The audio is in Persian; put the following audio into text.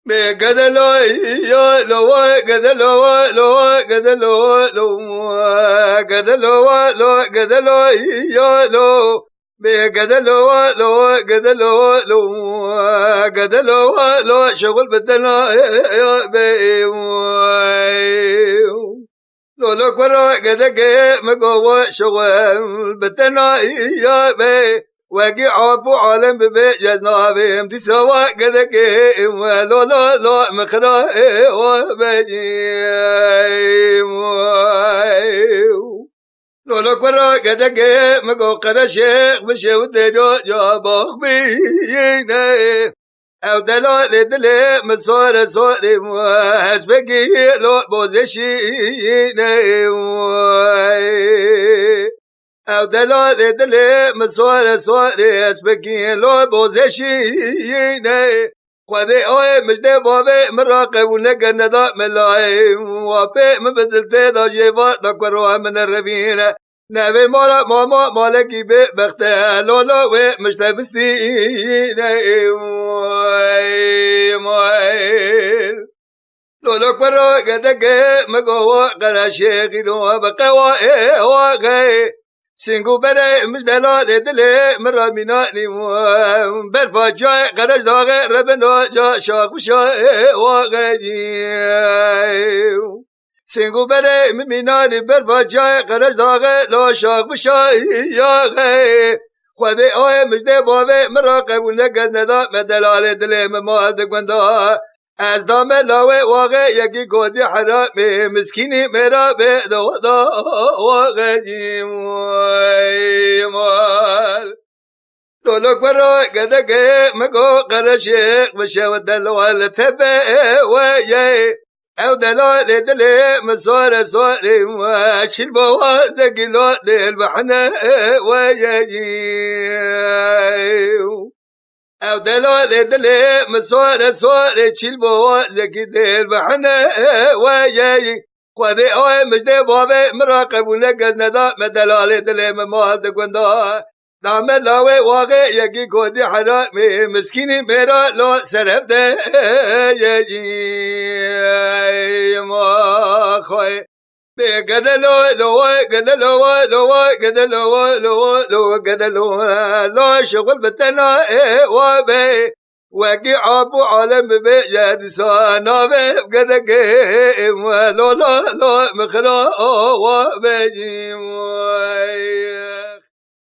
بقدلو يا لو قدلو لو قدلو لو قدلو لو قدلو يا لو بقدلو لو قدلو لو قدلو لو شغل بدنا يا بي لو كرو قدك مقوى شغل بدنا يا بي وقي عفو عالم ببيت جزنابهم تسوى قدك ولو لا لا مخنا وبجي لو كرا قدك مقو قد شيخ بشود جو جابخ بينا او دلال دلي مصور صوري حسبكي لو بوزشينا او دلال دلي مصور صوري حسبكي لو بوزشينا خذي اوي مجدي بابي مراقب ونقى النداء ملاي وفي مبدلتي دا جيبات دا كروها من الربينة نبي مالا ماما مالكي بختها لولا وي مجتبستينا لولا كرا قدك مقوى قرا شيخي لو بقوى واغي سنگو بره مجدلا دلی مرا مینانی برفا جای قرش داغه ربنا جا شاق بشای واقعی سنگو بره مینانی برفا جای قرش داغه لا شاق بشای یاغی خودی آی مجده باوه مرا قبول نگد ندا مدلال دلی مماد گوندا از دام لاوه واقع یکی گودی حرامی مسکینی میرا به دودا واقعی مال دولو کرا گدک مگو قرشیق بشه و دلوال تبه ویه او دلال دلی مسوار سواری و چیل بوازه گلو دل بحنه ویه او دلال دلی مسوار سواری چیل بوازه دل بحنه ویه خودی آی مجده بابه مراقب و نگز ندا مدلال دلی ممال دگوندا دام لاوه واقع یکی کودی حرامی مسکینی میرا لو سرف ده یجی ما خوی بقدلو لو قدلو لو قدلو لو قدلو لو شغل بتنا وابي وقي عابو عالم بجد سانا بقدك لو لا لا مخلا وبجي